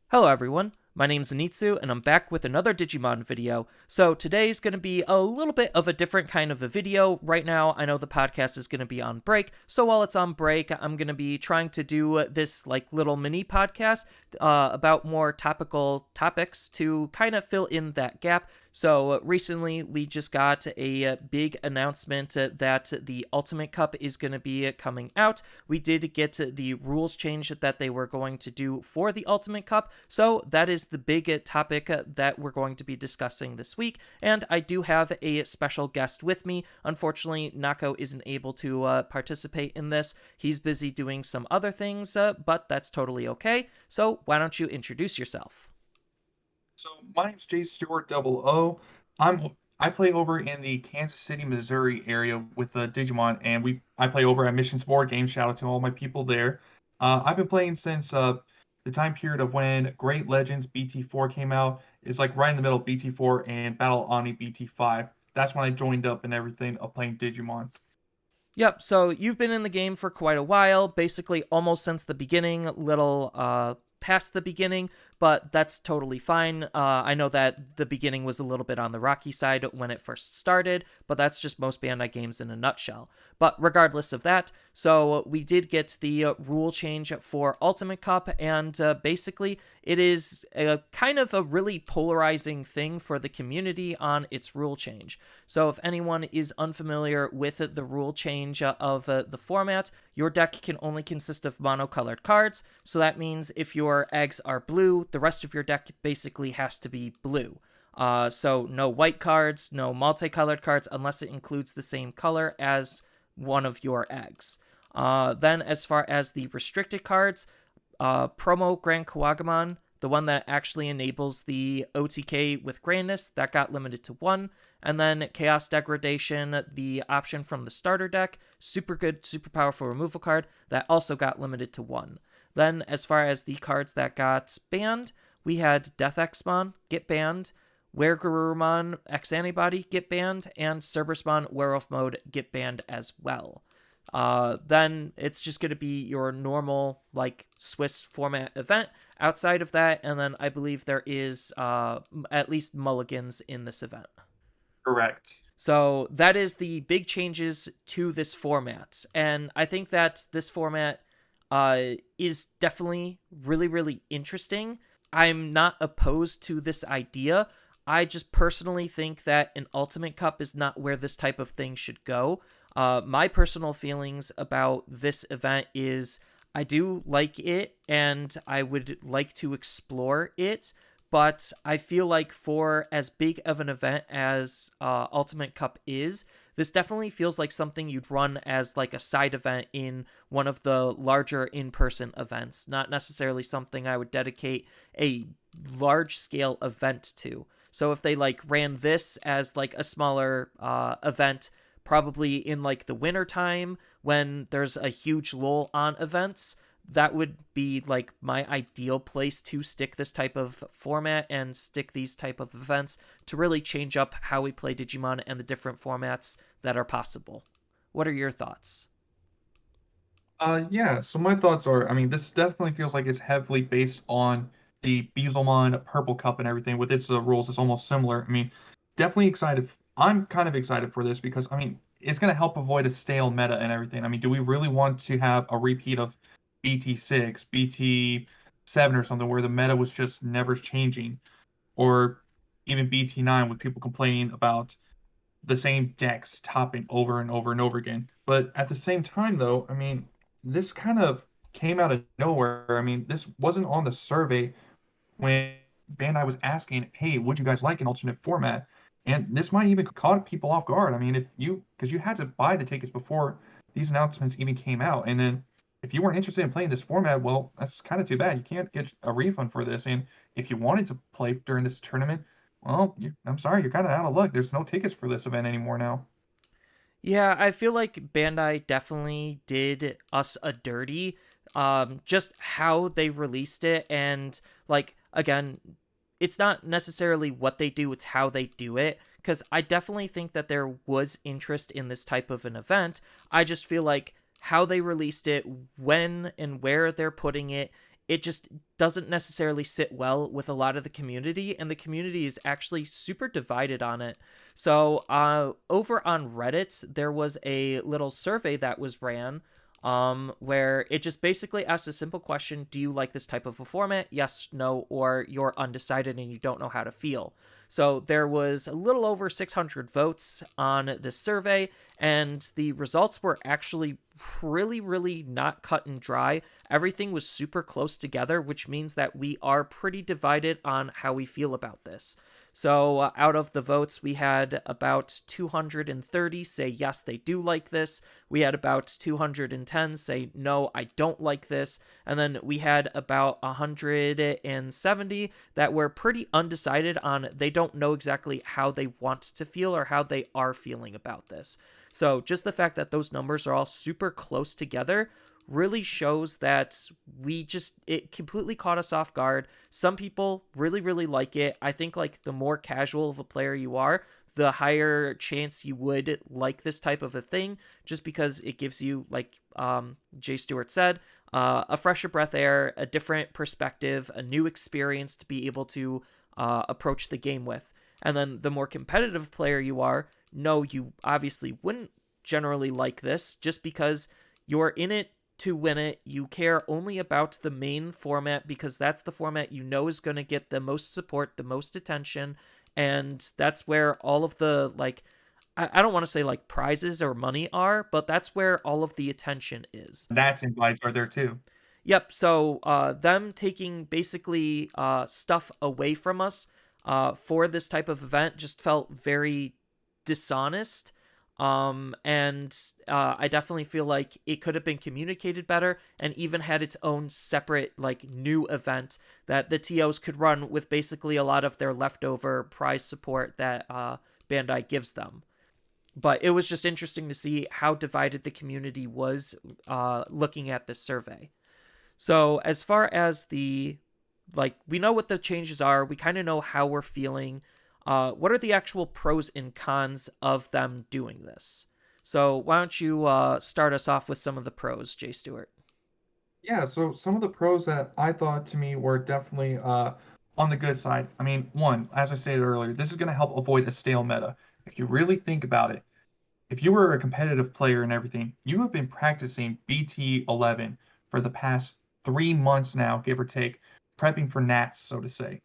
Hello everyone, my name's Anitsu and I'm back with another Digimon video. So today's going to be a little bit of a different kind of a video. Right now I know the podcast is going to be on break, so while it's on break I'm going to be trying to do this little mini podcast about more topical topics to kind of fill in that gap. So recently we just got a big announcement that the Ultimate Cup is going to be coming out. We did get the rules change that they were going to do for the Ultimate Cup, so that is the big topic that we're going to be discussing this week, and I do have a special guest with me. Unfortunately, Nako isn't able to participate in this. He's busy doing some other things, but that's totally okay. So why don't you introduce yourself? So my name's Jay Stewart Double O. I play over in the Kansas City, Missouri area with the Digimon, and I play over at Missions Board Game. Shout out to all my people there. I've been playing since the time period of when Great Legends BT4 came out. It's like right in the middle of BT4 and Battle Oni BT5. That's when I joined up and everything of playing Digimon. Yep, so you've been in the game for quite a while, basically almost since the beginning, little past the beginning, but that's totally fine. I know that the beginning was a little bit on the rocky side when it first started, but that's just most Bandai games in a nutshell. But regardless of that, so we did get the rule change for Ultimate Cup, and basically it is a kind of a really polarizing thing for the community on its rule change. So if anyone is unfamiliar with the rule change of the format, your deck can only consist of monocolored cards, so that means if your eggs are blue, the rest of your deck basically has to be blue. So no white cards, no multicolored cards, unless it includes the same color as one of your eggs. Then as far as the restricted cards, Promo Grand Kawagamon, the one that actually enables the OTK with Grandness, that got limited to 1. And then Chaos Degradation, the option from the starter deck, super good, super powerful removal card, that also got limited to 1. Then, as far as the cards that got banned, we had Death Exmon get banned, Weregarurumon X Antibody get banned, and Cerberusmon Werewolf Mode get banned as well. Then it's just going to be your normal, Swiss format event outside of that, and then I believe there is at least mulligans in this event. Correct. So that is the big changes to this format, and I think that this format is definitely really, really interesting. I'm not opposed to this idea. I just personally think that an Ultimate Cup is not where this type of thing should go. My personal feelings about this event is I do like it and I would like to explore it, but I feel like for as big of an event as Ultimate Cup is, this definitely feels like something you'd run as a side event in one of the larger in-person events, not necessarily something I would dedicate a large-scale event to. So if they ran this as a smaller event, probably in the winter time when there's a huge lull on events, that would be my ideal place to stick this type of format and stick these type of events to really change up how we play Digimon and the different formats that are possible. What are your thoughts? Yeah, so my thoughts are, this definitely feels like it's heavily based on the Beelzemon Purple Cup and everything with its rules. It's almost similar. Definitely excited. I'm kind of excited for this because, it's going to help avoid a stale meta and everything. Do we really want to have a repeat of BT6, BT7 or something where the meta was just never changing? Or even BT9 with people complaining about the same decks topping over and over and over again. But at the same time, though, this kind of came out of nowhere. This wasn't on the survey when Bandai was asking, "Hey, would you guys like an alternate format?" And this might even caught people off guard. Because you had to buy the tickets before these announcements even came out, and then if you weren't interested in playing this format, well, that's kind of too bad. You can't get a refund for this. And if you wanted to play during this tournament, well, I'm sorry, you're kind of out of luck. There's no tickets for this event anymore now. Yeah, I feel like Bandai definitely did us a dirty. Just how they released it, and again, it's not necessarily what they do, it's how they do it. Because I definitely think that there was interest in this type of an event. I just feel like how they released it, when and where they're putting it, it just doesn't necessarily sit well with a lot of the community, and the community is actually super divided on it. So over on Reddit, there was a little survey that was ran where it just basically asks a simple question: do you like this type of a format? Yes, no, or you're undecided and you don't know how to feel. So there was a little over 600 votes on this survey, and the results were actually really, really not cut and dry. Everything was super close together, which means that we are pretty divided on how we feel about this. So out of the votes, we had about 230 say yes, they do like this. We had about 210 say no, I don't like this. And then we had about 170 that were pretty undecided on they don't know exactly how they want to feel or how they are feeling about this. So just the fact that those numbers are all super close together really shows that it completely caught us off guard. Some people really, really like it. I think like the more casual of a player you are, the higher chance you would like this type of a thing, just because it gives you, like Jay Stewart said, a fresher breath air, a different perspective, a new experience to be able to approach the game with. And then the more competitive player you are, no, you obviously wouldn't generally like this, just because you're in it to win it. You care only about the main format because that's the format you know is going to get the most support, the most attention, and that's where all of the, like, I don't want to say like prizes or money are, but that's where all of the attention is. That's invites are there too. Yep, so them taking basically stuff away from us for this type of event just felt very dishonest. And I definitely feel like it could have been communicated better and even had its own separate, like, new event that the TOs could run with basically a lot of their leftover prize support that Bandai gives them. But it was just interesting to see how divided the community was looking at this survey. So as far as we know what the changes are, we kind of know how we're feeling. What are the actual pros and cons of them doing this? So why don't you start us off with some of the pros, Jay Stewart? Yeah, so some of the pros that I thought to me were definitely on the good side. I mean, one, as I stated earlier, this is going to help avoid a stale meta. If you really think about it, if you were a competitive player and everything, you have been practicing BT11 for the past 3 months now, give or take, prepping for Nats, so to say.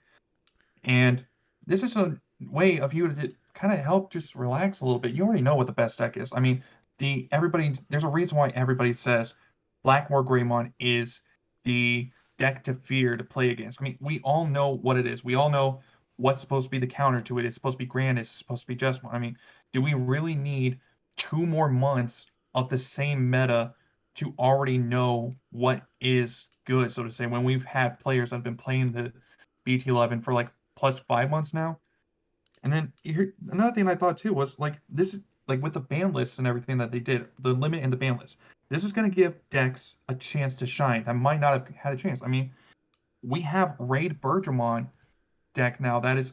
And this is a way of you to kind of help just relax a little bit. You already know what the best deck is. I mean, there's a reason why everybody says Blackmore Greymon is the deck to fear to play against. I mean, we all know what it is. We all know what's supposed to be the counter to it. It's supposed to be Grandis, it's supposed to be Jessamine. I mean, do we really need 2 more months of the same meta to already know what is good, so to say, when we've had players that have been playing the BT11 for like plus 5 months now? And then another thing I thought too was like this is like with the ban lists and everything that they did, the limit and the ban list. This is going to give decks a chance to shine that might not have had a chance. I mean, we have Raid Bergermon deck now that is,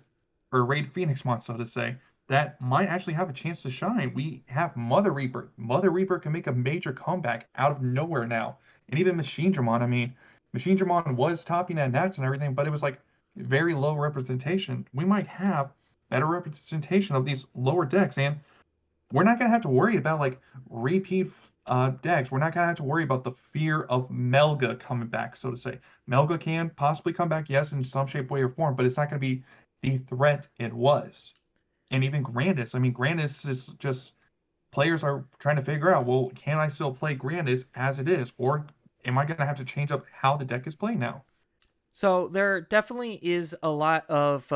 or Raid Phoenixmon, so to say, that might actually have a chance to shine. We have Mother Reaper. Mother Reaper can make a major comeback out of nowhere now. And even Machine Dramon. I mean, Machine Dramon was topping at Nats and everything, but it was like very low representation. We might have better representation of these lower decks, and we're not going to have to worry about like repeat decks. We're not going to have to worry about the fear of Melga coming back, so to say. Melga can possibly come back, yes, in some shape, way, or form, but it's not going to be the threat it was. And even Grandis. I mean, Grandis is just players are trying to figure out, well, can I still play Grandis as it is, or am I going to have to change up how the deck is played now? So there definitely is a lot of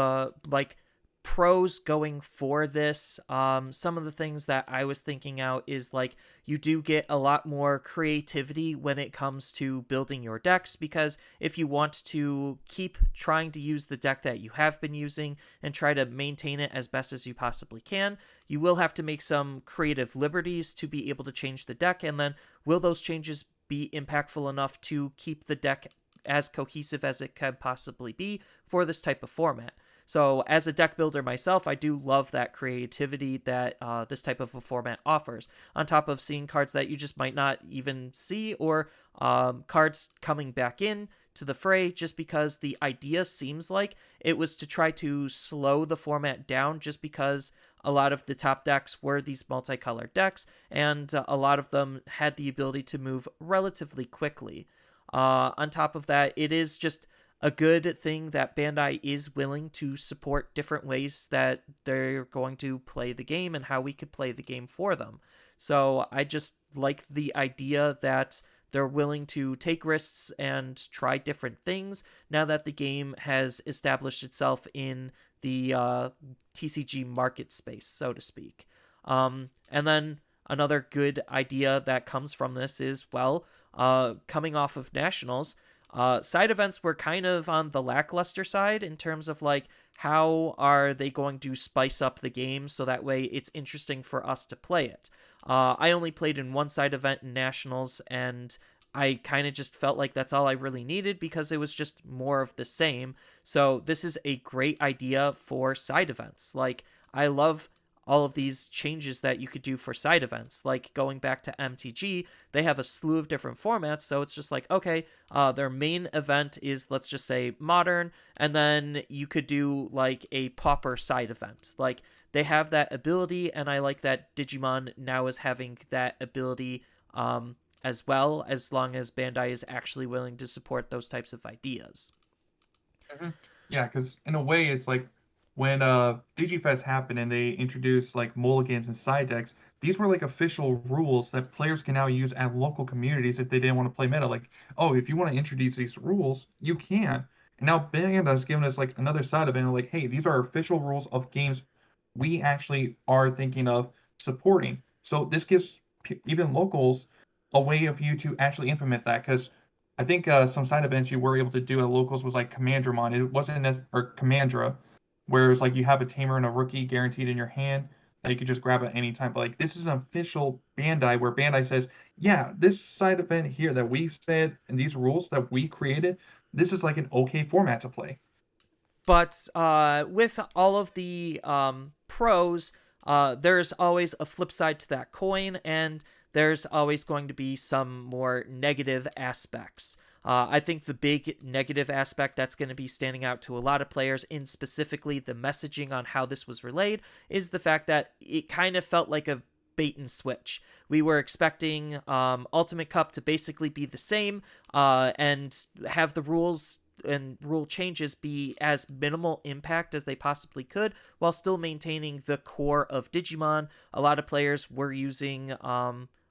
pros going for this. Some of the things that I was thinking out is like you do get a lot more creativity when it comes to building your decks, because if you want to keep trying to use the deck that you have been using and try to maintain it as best as you possibly can, you will have to make some creative liberties to be able to change the deck. And then will those changes be impactful enough to keep the deck as cohesive as it could possibly be for this type of format? So as a deck builder myself, I do love that creativity that this type of a format offers, on top of seeing cards that you just might not even see, or cards coming back in to the fray just because the idea seems like it was to try to slow the format down, just because a lot of the top decks were these multicolored decks, and a lot of them had the ability to move relatively quickly. On top of that, it is just a good thing that Bandai is willing to support different ways that they're going to play the game and how we could play the game for them. So I just like the idea that they're willing to take risks and try different things now that the game has established itself in the TCG market space, so to speak. And then another good idea that comes from this is, well, coming off of Nationals, side events were kind of on the lackluster side in terms of like, how are they going to spice up the game so that way it's interesting for us to play it. I only played in one side event in Nationals, and I kind of just felt like that's all I really needed because it was just more of the same. So this is a great idea for side events. Like, I love all of these changes that you could do for side events. Like, going back to MTG, they have a slew of different formats, so it's just like, okay, their main event is, let's just say, Modern, and then you could do like a Pauper side event. Like, they have that ability, and I like that Digimon now is having that ability as well, as long as Bandai is actually willing to support those types of ideas. Hmm. Yeah, because in a way, it's like when DigiFest happened and they introduced like mulligans and side decks, these were like official rules that players can now use at local communities if they didn't want to play meta. Like, oh, if you want to introduce these rules, you can. And now Bandai has given us like another side of it, and like, hey, these are official rules of games we actually are thinking of supporting. So this gives even locals a way of you to actually implement that, because I think some side events you were able to do at locals was like Commandramon. It wasn't as or Commandra, where it's like you have a tamer and a rookie guaranteed in your hand that you could just grab at any time. But like this is an official Bandai where Bandai says, yeah, this side event here that we've said and these rules that we created, this is like an okay format to play. But with all of the pros, there's always a flip side to that coin, and there's always going to be some more negative aspects. I think the big negative aspect that's going to be standing out to a lot of players, in specifically the messaging on how this was relayed, is the fact that it kind of felt like a bait and switch. We were expecting Ultimate Cup to basically be the same and have the rules and rule changes be as minimal impact as they possibly could, while still maintaining the core of Digimon. A lot of players were using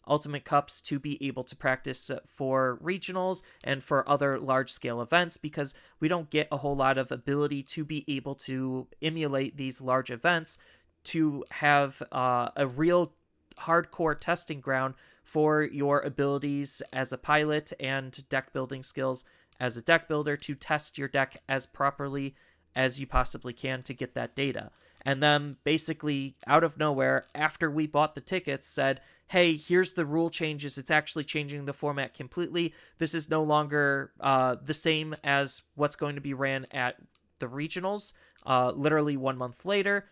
Ultimate Cups to be able to practice for regionals and for other large-scale events, because we don't get a whole lot of ability to be able to emulate these large events to have a real hardcore testing ground for your abilities as a pilot and deck building skills as a deck builder to test your deck as properly as you possibly can to get that data. And then basically out of nowhere, after we bought the tickets, said, hey, here's the rule changes. It's actually changing the format completely. This is no longer the same as what's going to be ran at the regionals literally 1 month later.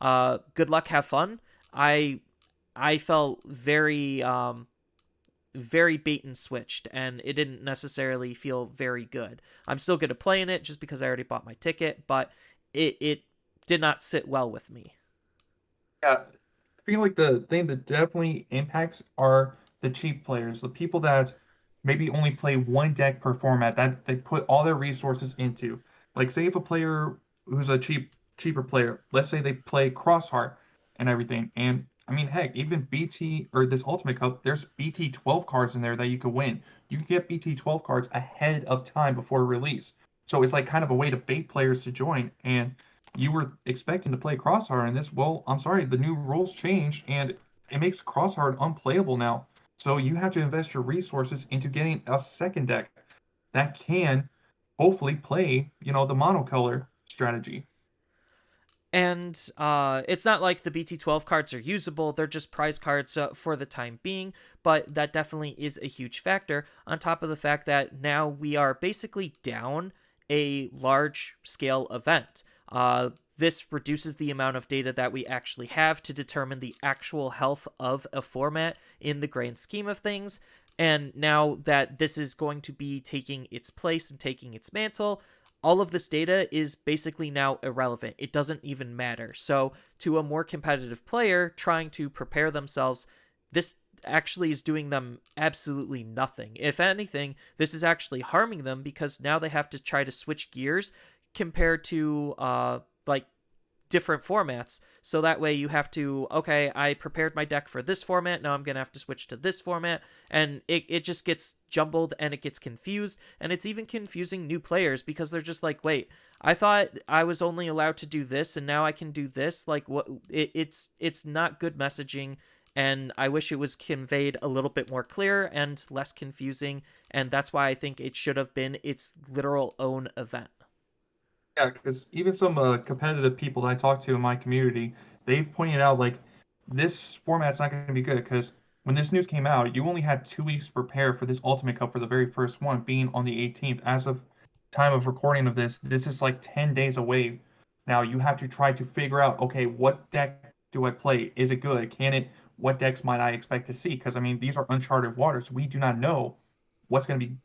Good luck, have fun. I felt very very bait and switched, and it didn't necessarily feel very good. I'm still good at playing it just because I already bought my ticket, but it did not sit well with me. Yeah, I feel like the thing that definitely impacts are the cheap players, the people that maybe only play one deck per format that they put all their resources into. Like, say if a player who's a cheaper player, let's say they play Crossheart and everything, and I mean, heck, even BT or this Ultimate Cup, there's BT 12 cards in there that you could win. You can get BT 12 cards ahead of time before release. So it's like kind of a way to bait players to join. And you were expecting to play Crosshard in this. Well, I'm sorry, the new rules changed and it makes Crosshard unplayable now. So you have to invest your resources into getting a second deck that can hopefully play, the monocolor strategy. And it's not like the BT12 cards are usable, they're just prize cards for the time being, but that definitely is a huge factor, on top of the fact that now we are basically down a large scale event. This reduces the amount of data that we actually have to determine the actual health of a format in the grand scheme of things. And now that this is going to be taking its place and taking its mantle, all of this data is basically now irrelevant. It doesn't even matter. So, to a more competitive player trying to prepare themselves, this actually is doing them absolutely nothing. If anything, this is actually harming them because now they have to try to switch gears compared to like different formats. So that way you have to, okay, I prepared my deck for this format, now I'm going to have to switch to this format, and it just gets jumbled and it gets confused, and it's even confusing new players because they're just like, wait, I thought I was only allowed to do this and now I can do this. Like, what? It's not good messaging, and I wish it was conveyed a little bit more clear and less confusing, and that's why I think it should have been its literal own event. Yeah, because even some competitive people that I talk to in my community, they've pointed out like this format's not going to be good because when this news came out, you only had 2 weeks to prepare for this Ultimate Cup for the very first one, being on the 18th. As of time of recording of this is like 10 days away. Now you have to try to figure out, okay, what deck do I play? Is it good? Can it? What decks might I expect to see? Because I mean, these are uncharted waters. We do not know what's going to be.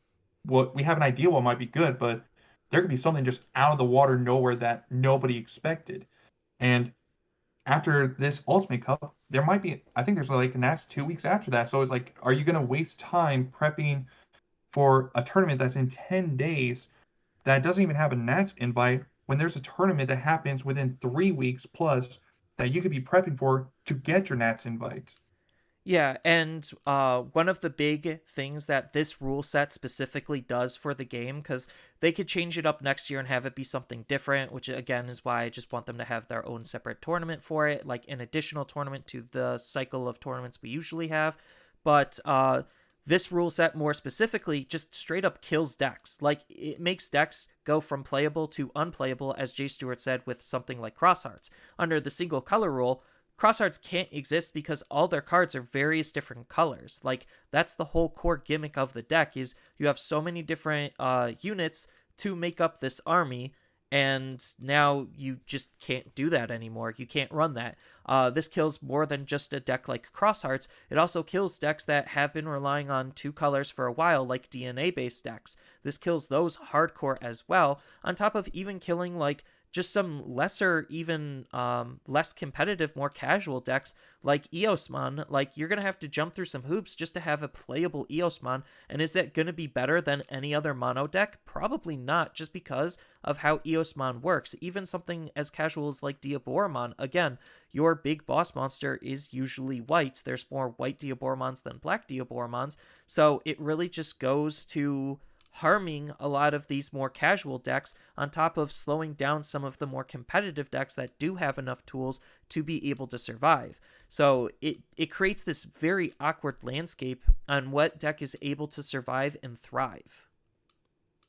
What we have an idea what might be good, but there could be something just out of the water nowhere that nobody expected. And after this Ultimate Cup, there might be, I think there's like an next 2 weeks after that. So it's like, are you going to waste time prepping for a tournament that's in 10 days that doesn't even have a Nats invite when there's a tournament that happens within 3 weeks plus that you could be prepping for to get your Nats invite? Yeah, and one of the big things that this rule set specifically does for the game, because they could change it up next year and have it be something different, which again is why I just want them to have their own separate tournament for it, like an additional tournament to the cycle of tournaments we usually have. But this rule set more specifically just straight up kills decks. Like, it makes decks go from playable to unplayable, as Jay Stewart said with something like Crosshearts. Under the single color rule, Crosshearts can't exist because all their cards are various different colors. Like, that's the whole core gimmick of the deck, is you have so many different units to make up this army, and now you just can't do that anymore. You can't run that. This kills more than just a deck like Crosshearts. It also kills decks that have been relying on two colors for a while, like DNA-based decks. This kills those hardcore as well, on top of even killing, like, just some lesser, even less competitive, more casual decks like Eosmon. Like, you're going to have to jump through some hoops just to have a playable Eosmon. And is that going to be better than any other mono deck? Probably not, just because of how Eosmon works. Even something as casual as like Diaboromon. Again, your big boss monster is usually white. There's more white Diaboromons than black Diaboromons. So it really just goes to harming a lot of these more casual decks, on top of slowing down some of the more competitive decks that do have enough tools to be able to survive. So it creates this very awkward landscape on what deck is able to survive and thrive.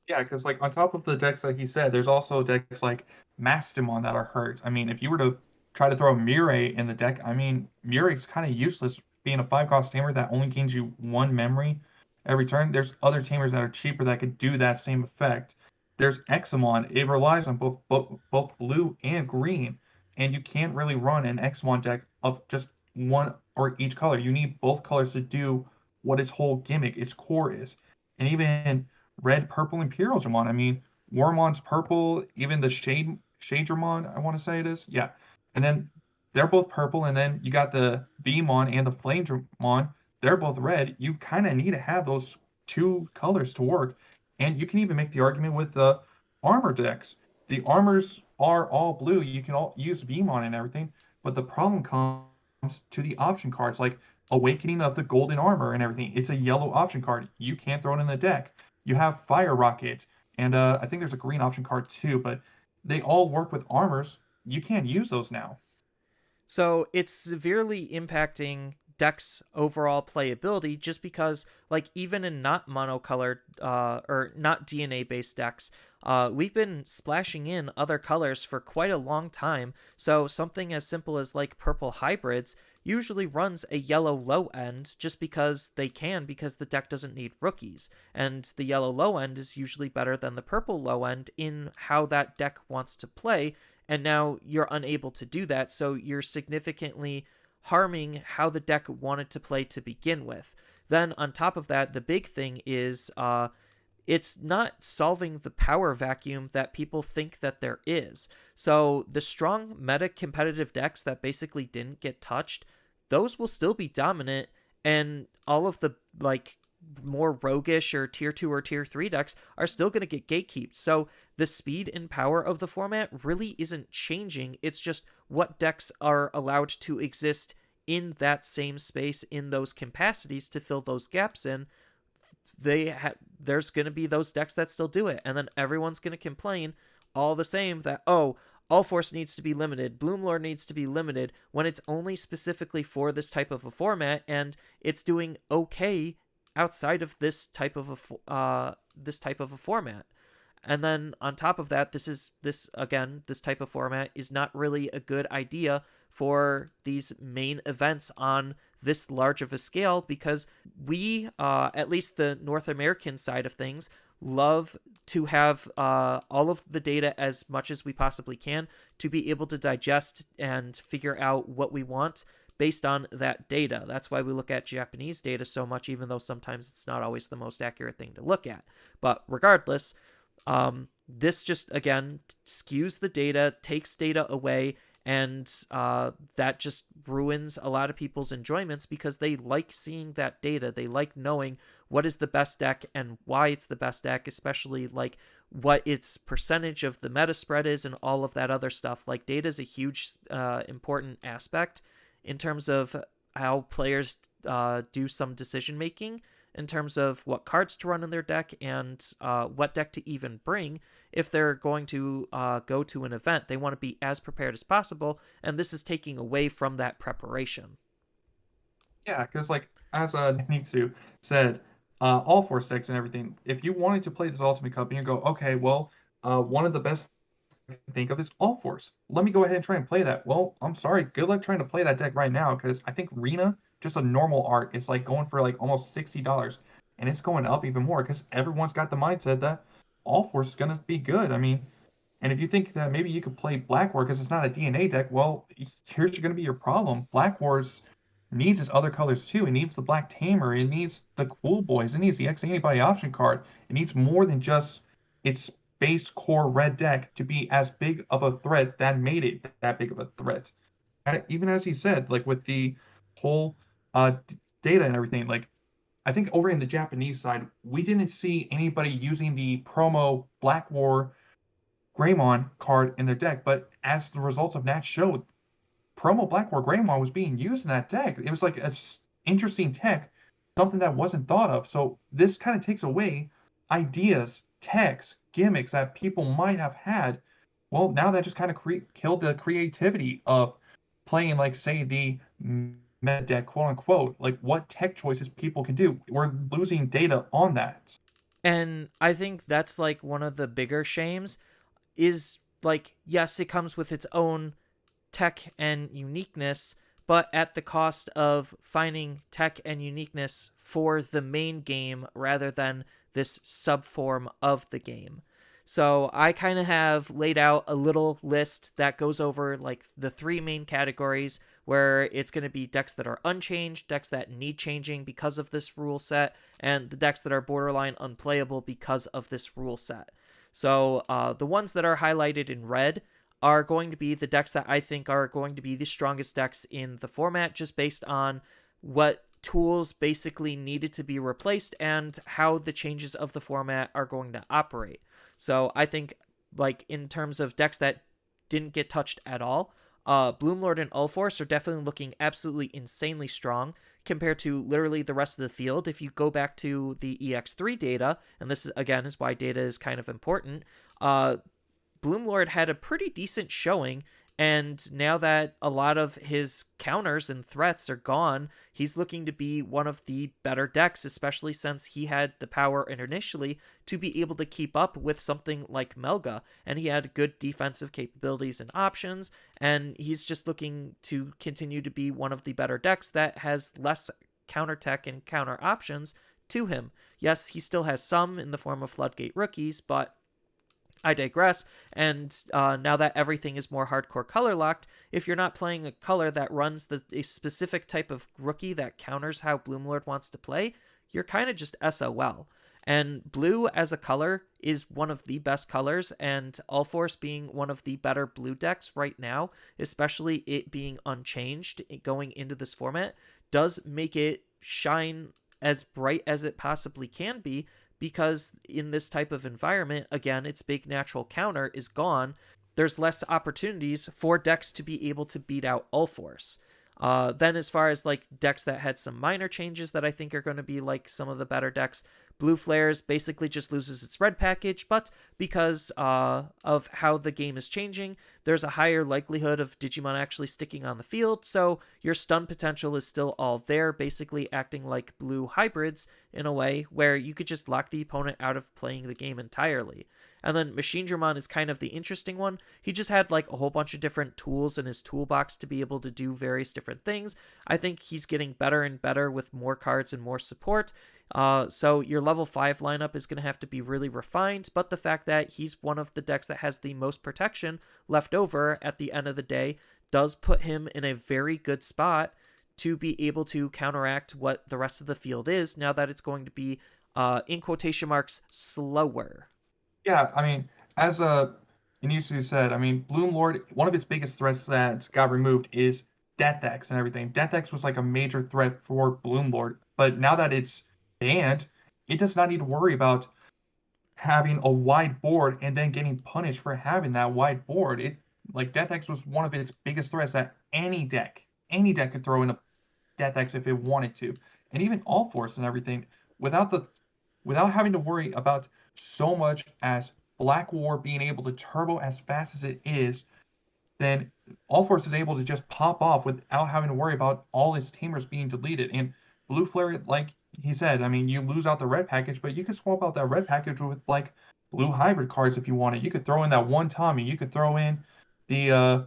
Yeah, because like on top of the decks like he said, there's also decks like Mastemon that are hurt. I mean, if you were to try to throw Murray in the deck, I mean, Murray's kind of useless being a 5 cost tamer that only gains you 1 memory every turn. There's other tamers that are cheaper that could do that same effect. There's Examon. It relies on both blue and green, and you can't really run an Examon deck of just one or each color. You need both colors to do what its whole gimmick, its core is. And even red, purple, Imperial Dramon. I mean, Wormon's purple, even the Shade Dramon, I want to say it is. Yeah. And then they're both purple, and then you got the Beamon and the Flame Dramon. They're both red. You kind of need to have those two colors to work. And you can even make the argument with the armor decks. The armors are all blue. You can all use Beamon and everything, but the problem comes to the option cards, like Awakening of the Golden Armor and everything. It's a yellow option card. You can't throw it in the deck. You have Fire Rocket, and I think there's a green option card too, but they all work with armors. You can't use those now. So it's severely impacting deck's overall playability, just because, like, even in not monocolored or not DNA based decks, we've been splashing in other colors for quite a long time. So something as simple as like purple hybrids usually runs a yellow low end just because they can, because the deck doesn't need rookies, and the yellow low end is usually better than the purple low end in how that deck wants to play. And now you're unable to do that, so you're significantly harming how the deck wanted to play to begin with. Then on top of that, the big thing is it's not solving the power vacuum that people think that there is. So the strong meta competitive decks that basically didn't get touched, those will still be dominant, and all of the like more roguish or tier 2 or tier 3 decks are still going to get gatekeeped. So the speed and power of the format really isn't changing. It's just what decks are allowed to exist in that same space, in those capacities to fill those gaps in. There's going to be those decks that still do it, and then everyone's going to complain all the same that, oh, Allforce needs to be limited, Bloomlord needs to be limited, when it's only specifically for this type of a format, and it's doing okay outside of this type of a format. And then on top of that, this type of format is not really a good idea for these main events on this large of a scale, because we, at least the North American side of things, love to have all of the data as much as we possibly can to be able to digest and figure out what we want based on that data. That's why we look at Japanese data so much, even though sometimes it's not always the most accurate thing to look at. But regardless, this just, again, skews the data, takes data away, and that just ruins a lot of people's enjoyments, because they like seeing that data. They like knowing what is the best deck and why it's the best deck, especially like what its percentage of the meta spread is and all of that other stuff. Like, data is a huge important aspect in terms of how players do some decision making in terms of what cards to run in their deck and what deck to even bring. If they're going to go to an event, they want to be as prepared as possible, and this is taking away from that preparation. Yeah, because like as Nitsu said, all four decks and everything. If you wanted to play this Ultimate Cup and you go, okay, well, one of the best I can think of is All Force. Let me go ahead and try and play that. Well, I'm sorry. Good luck trying to play that deck right now, because I think Rena, just a normal art, is like going for like almost $60, and it's going up even more because everyone's got the mindset that All Force is gonna be good. I mean, and if you think that maybe you could play Black War because it's not a DNA deck, well, here's going to be your problem. Black Wars needs its other colors too. It needs the Black Tamer. It needs the Cool Boys. It needs the X Antibody option card. It needs more than just its base core red deck to be as big of a threat that made it that big of a threat. And even as he said, like with the whole data and everything, like I think over in the Japanese side, we didn't see anybody using the promo Black War Greymon card in their deck, but as the results of Nat showed, promo Black War Greymon was being used in that deck. It was like an interesting tech, something that wasn't thought of. So this kind of takes away ideas, techs, gimmicks that people might have had. Well, now that just kind of killed the creativity of playing, like, say, the meta deck, quote unquote, like what tech choices people can do. We're losing data on that. And I think that's like one of the bigger shames is, like, yes, it comes with its own tech and uniqueness, but at the cost of finding tech and uniqueness for the main game rather than this subform of the game. So I kind of have laid out a little list that goes over like the three main categories, where it's going to be decks that are unchanged, decks that need changing because of this rule set, and the decks that are borderline unplayable because of this rule set. So the ones that are highlighted in red are going to be the decks that I think are going to be the strongest decks in the format, just based on what tools basically needed to be replaced and how the changes of the format are going to operate. So I think, like, in terms of decks that didn't get touched at all, Bloomlord and Ulforce are definitely looking absolutely insanely strong compared to literally the rest of the field. If you go back to the EX3 data, and this is, again, is why data is kind of important, Bloomlord had a pretty decent showing, and now that a lot of his counters and threats are gone, he's looking to be one of the better decks, especially since he had the power initially to be able to keep up with something like Melga, and he had good defensive capabilities and options, and he's just looking to continue to be one of the better decks that has less counter tech and counter options to him. Yes, he still has some in the form of Floodgate rookies, but I digress. And now that everything is more hardcore color locked, if you're not playing a color that runs a specific type of rookie that counters how Bloomlord wants to play, you're kind of just SOL. And blue as a color is one of the best colors, and Allforce being one of the better blue decks right now, especially it being unchanged going into this format, does make it shine as bright as it possibly can be, because in this type of environment, again, its big natural counter is gone. There's less opportunities for decks to be able to beat out Allforce. Then as far as like decks that had some minor changes that I think are going to be like some of the better decks, Blue Flares basically just loses its red package, but because of how the game is changing, there's a higher likelihood of Digimon actually sticking on the field, so your stun potential is still all there, basically acting like blue hybrids in a way where you could just lock the opponent out of playing the game entirely. And then Machinedramon is kind of the interesting one. He just had like a whole bunch of different tools in his toolbox to be able to do various different things. I think he's getting better and better with more cards and more support. So your level 5 lineup is going to have to be really refined, but the fact that he's one of the decks that has the most protection left over at the end of the day does put him in a very good spot to be able to counteract what the rest of the field is, now that it's going to be, in quotation marks, slower. Yeah, I mean, as Inisu said, I mean, Bloom Lord, one of its biggest threats that got removed is Death X and everything. Death X was like a major threat for Bloom Lord, but now that it's banned, it does not need to worry about having a wide board and then getting punished for having that wide board. It like Death X was one of its biggest threats that any deck could throw in a Death X if it wanted to, and even Allforce and everything without having to worry about so much as Black War being able to turbo as fast as it is, then Allforce is able to just pop off without having to worry about all its tamers being deleted. And Blue Flare, like he said, I mean, you lose out the red package, but you could swap out that red package with like blue hybrid cards if you wanted. You could throw in that one Tommy. You could throw in the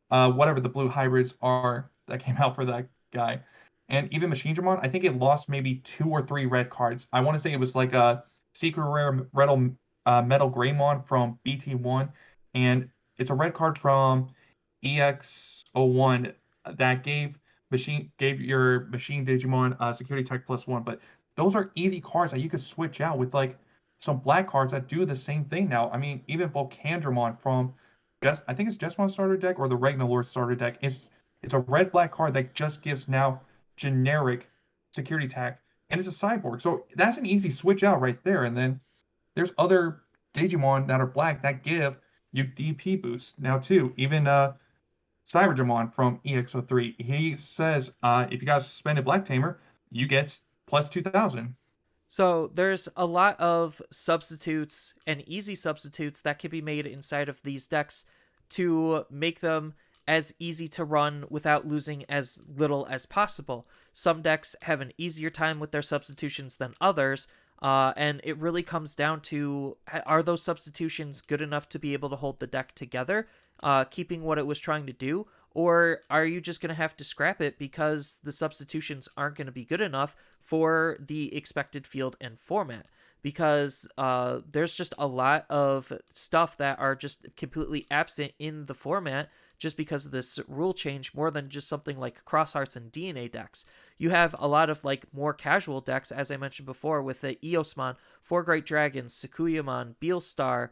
whatever the blue hybrids are that came out for that guy. And even Machinedramon, I think it lost maybe 2 or 3 red cards. I want to say it was like a secret rare Metal Greymon from BT1, and it's a red card from EX01 that gave your machine Digimon security tech +1. But those are easy cards that you could switch out with like some black cards that do the same thing now. I mean, even Volcandramon from I think it's Jesmon starter deck or the Ragnalord starter deck. It's a red black card that just gives now generic security tech, and it's a cyborg. So that's an easy switch out right there. And then there's other Digimon that are black that give you DP boosts now too. Even Cyberdramon from EX03, he says if you got a suspended Black Tamer, you get +2000. So there's a lot of substitutes and easy substitutes that can be made inside of these decks to make them as easy to run without losing as little as possible. Some decks have an easier time with their substitutions than others, and it really comes down to, are those substitutions good enough to be able to hold the deck together, keeping what it was trying to do, or are you just going to have to scrap it because the substitutions aren't going to be good enough for the expected field and format? Because there's just a lot of stuff that are just completely absent in the format just because of this rule change, more than just something like Cross Hearts and DNA decks. You have a lot of like more casual decks, as I mentioned before, with the Eosmon, Four Great Dragons, Sakuyamon, Beelstar,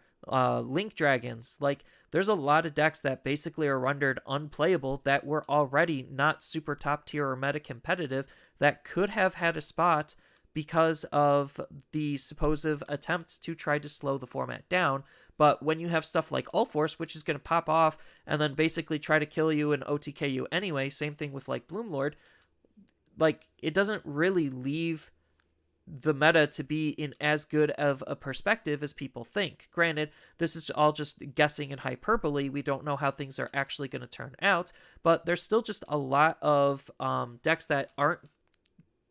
Link Dragons. Like, there's a lot of decks that basically are rendered unplayable that were already not super top tier or meta competitive that could have had a spot because of the supposed attempts to try to slow the format down. But when you have stuff like Allforce, which is going to pop off and then basically try to kill you and OTK you anyway, same thing with like Bloomlord, like, it doesn't really leave the meta to be in as good of a perspective as people think. Granted, this is all just guessing and hyperbole. We don't know how things are actually going to turn out, but there's still just a lot of decks that aren't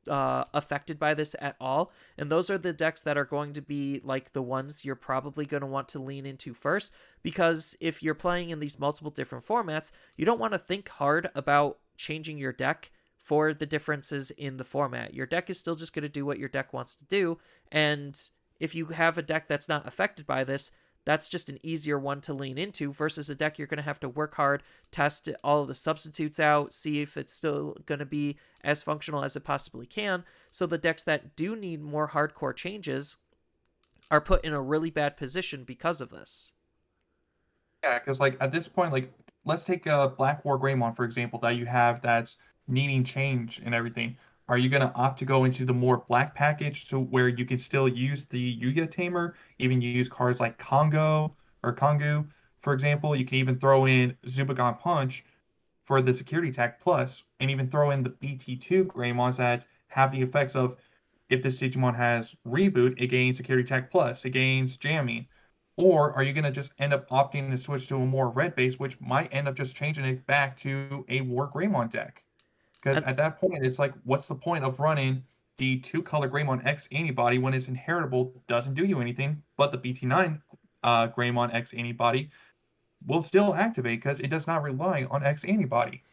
affected by this at all, and those are the decks that are going to be like the ones you're probably going to want to lean into first, because if you're playing in these multiple different formats, you don't want to think hard about changing your deck for the differences in the format. Your deck is still just going to do what your deck wants to do, and if you have a deck that's not affected by this, that's just an easier one to lean into versus a deck you're going to have to work hard, test all of the substitutes out, see if it's still going to be as functional as it possibly can. So the decks that do need more hardcore changes are put in a really bad position because of this. Yeah, because like at this point, like let's take Black War Greymon for example that you have that's needing change and everything. Are you gonna opt to go into the more black package to where you can still use the Yuya Tamer, even use cards like Kongo or Kongu, for example? You can even throw in Zubagon Punch for the security tech plus, and even throw in the BT2 Greymons that have the effects of if this Digimon has reboot, it gains security tech plus, it gains jamming. Or are you going to just end up opting to switch to a more red base, which might end up just changing it back to a War Greymon deck? Because And at that point, it's like, what's the point of running the two color Greymon X antibody when it's inheritable, doesn't do you anything, but the BT9 Greymon X antibody will still activate because it does not rely on X antibody.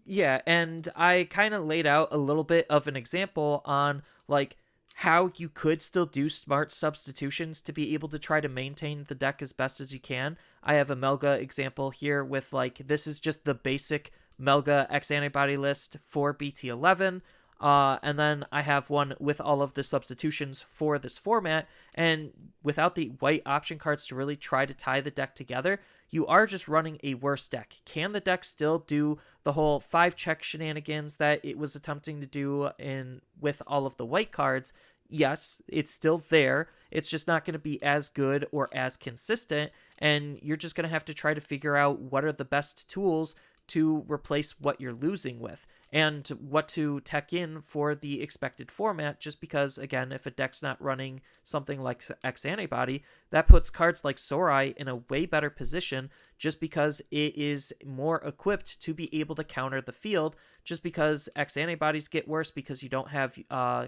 yeah, and I kind of laid out a little bit of an example on like how you could still do smart substitutions to be able to try to maintain the deck as best as you can. I have a Melga example here with like this is just the basic Melga X antibody list for BT11. And then I have one with all of the substitutions for this format. And without the white option cards to really try to tie the deck together, you are just running a worse deck. Can the deck still do the whole 5-check shenanigans that it was attempting to do in with all of the white cards? Yes, it's still there. It's just not going to be as good or as consistent. And you're just going to have to try to figure out what are the best tools to replace what you're losing with and what to tech in for the expected format, just because, again, if a deck's not running something like X Antibody, that puts cards like Sorai in a way better position just because it is more equipped to be able to counter the field, just because X Antibodies get worse because you don't have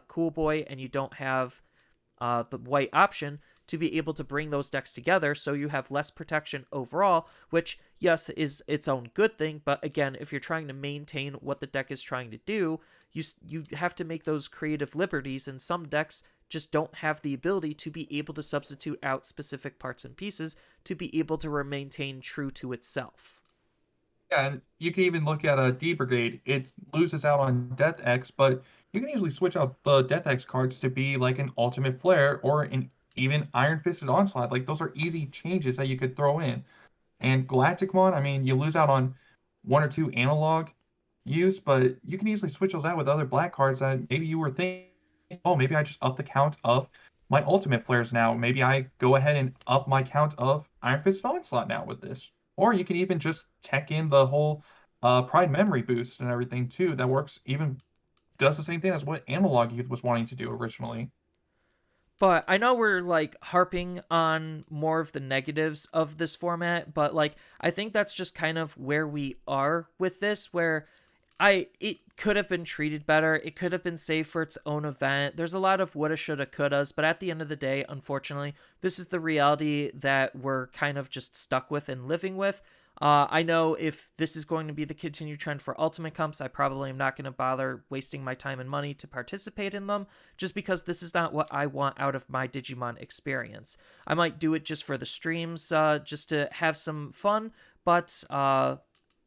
Cool Boy and you don't have the white option to be able to bring those decks together, so you have less protection overall, which, yes, is its own good thing, but again, if you're trying to maintain what the deck is trying to do, you have to make those creative liberties, and some decks just don't have the ability to be able to substitute out specific parts and pieces to be able to maintain true to itself. Yeah, and you can even look at a D Brigade. It loses out on Death X, but you can easily switch out the Death X cards to be like an Ultimate Flare or an even Iron Fisted Onslaught. Like those are easy changes that you could throw in. And Galacticmon, I mean, you lose out on one or two analog use, but you can easily switch those out with other black cards that maybe you were thinking, oh, maybe I just up the count of my Ultimate Flares now. Maybe I go ahead and up my count of Iron Fisted Onslaught now with this. Or you can even just tech in the whole Pride Memory boost and everything too. That works even does the same thing as what Analog Youth was wanting to do originally. But I know we're like harping on more of the negatives of this format, but like I think that's just kind of where we are with this, where it could have been treated better. It could have been saved for its own event. There's a lot of woulda, shoulda, couldas, but at the end of the day, unfortunately, this is the reality that we're kind of just stuck with and living with. I know if this is going to be the continued trend for Ultimate Comps, I probably am not going to bother wasting my time and money to participate in them, just because this is not what I want out of my Digimon experience. I might do it just for the streams, just to have some fun, but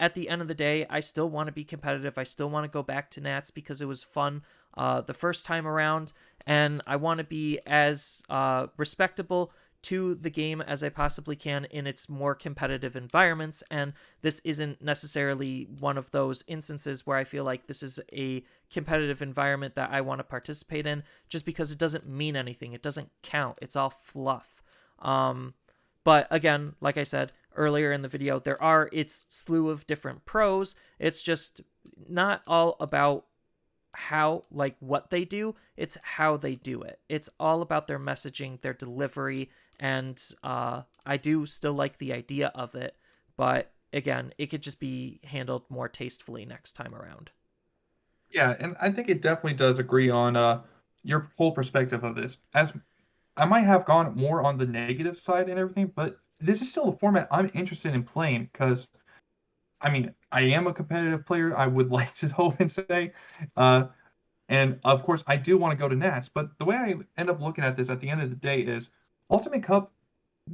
at the end of the day, I still want to be competitive. I still want to go back to Nats because it was fun the first time around, and I want to be as respectable to the game as I possibly can in its more competitive environments, and this isn't necessarily one of those instances where I feel like this is a competitive environment that I want to participate in just because it doesn't mean anything. It doesn't count. It's all fluff. But again, like I said earlier in the video, there are its slew of different pros. It's just not all about how, like, what they do, it's how they do it. It's all about their messaging, their delivery, and I do still like the idea of it, but again, it could just be handled more tastefully next time around. Yeah, and I think it definitely does agree on your whole perspective of this. As I might have gone more on the negative side and everything, but this is still a format I'm interested in playing because I mean I am a competitive player. I would like to hope and say, uh, and of course I do want to go to Nats. But the way I end up looking at this at the end of the day is Ultimate Cup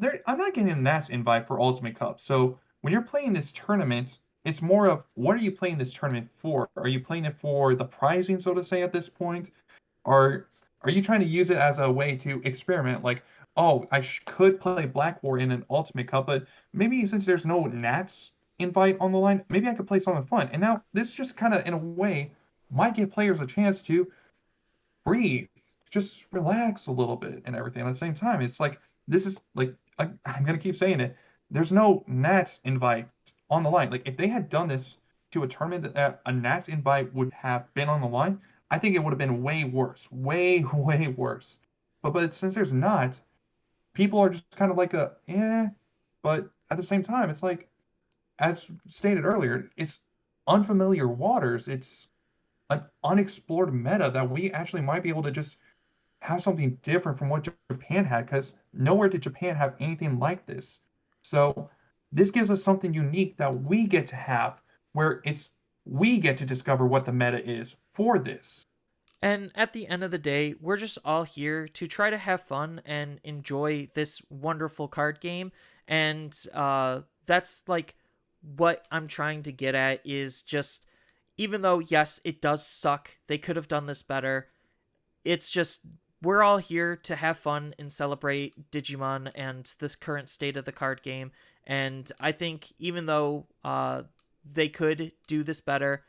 I'm not getting a Nats invite for Ultimate Cup. So when you're playing this tournament, it's more of what are you playing this tournament for? Are you playing it for the prizing, so to say, at this point? Or are you trying to use it as a way to experiment? Like, oh, could play Black War in an Ultimate Cup, but maybe since there's no Nats invite on the line, maybe I could play something fun. And now this just kind of, in a way, might give players a chance to breathe, just relax a little bit and everything. At the same time, it's like this is like I'm gonna keep saying it. There's no Nats invite on the line. Like if they had done this to a tournament that a Nats invite would have been on the line, I think it would have been way worse, way way worse. But since there's not, people are just kind of like a yeah. But at the same time, it's like as stated earlier, it's unfamiliar waters. It's an unexplored meta that we actually might be able to just have something different from what Japan had, because nowhere did Japan have anything like this. So this gives us something unique that we get to have, where it's we get to discover what the meta is for this. And at the end of the day, we're just all here to try to have fun and enjoy this wonderful card game. And that's like what I'm trying to get at is just, even though, yes, it does suck, they could have done this better. It's just, we're all here to have fun and celebrate Digimon and this current state of the card game. And I think even though they could do this better,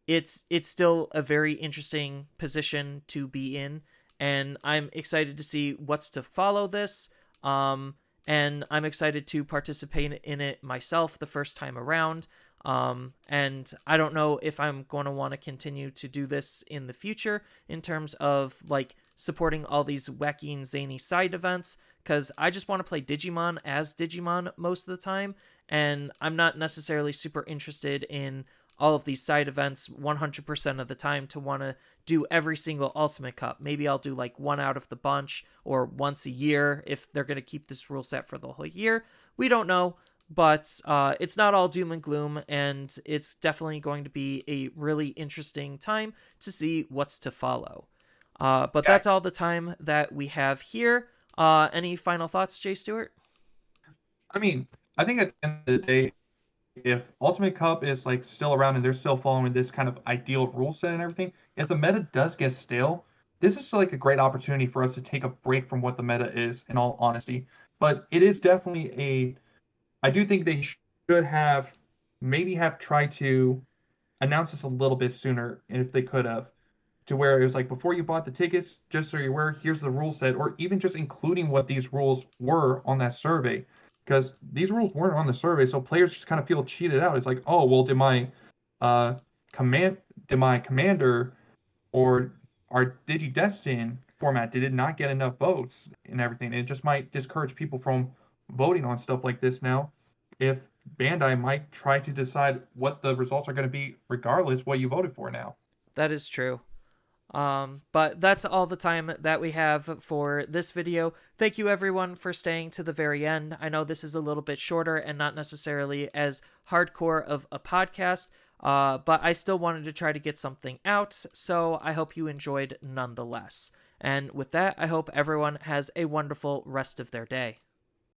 it's still a very interesting position to be in, and I'm excited to see what's to follow this. And I'm excited to participate in it myself the first time around. And I don't know if I'm going to want to continue to do this in the future in terms of like supporting all these wacky and zany side events, because I just want to play Digimon as Digimon most of the time, and I'm not necessarily super interested in all of these side events 100% of the time to want to do every single Ultimate Cup. Maybe I'll do like one out of the bunch or once a year if they're going to keep this rule set for the whole year. We don't know, but it's not all doom and gloom, and it's definitely going to be a really interesting time to see what's to follow. But Yeah, that's all the time that we have here. Any final thoughts, Jay Stewart? I mean, I think at the end of the day, if Ultimate Cup is like still around and they're still following this kind of ideal rule set and everything, if the meta does get stale, this is like a great opportunity for us to take a break from what the meta is, in all honesty. But it is definitely I do think they should have maybe have tried to announce this a little bit sooner if they could have, to where it was like before you bought the tickets, just so you're aware, here's the rule set, or even just including what these rules were on that survey. Because these rules weren't on the survey, so players just kind of feel cheated out. It's like, oh well, uh command did my commander or our DigiDestin format did it not get enough votes and everything? It just might discourage people from voting on stuff like this now. If Bandai might try to decide what the results are going to be, regardless what you voted for now. That is true. But that's all the time that we have for this video. Thank you everyone for staying to the very end. I know this is a little bit shorter and not necessarily as hardcore of a podcast, but I still wanted to try to get something out, so I hope you enjoyed nonetheless. And with that, I hope everyone has a wonderful rest of their day.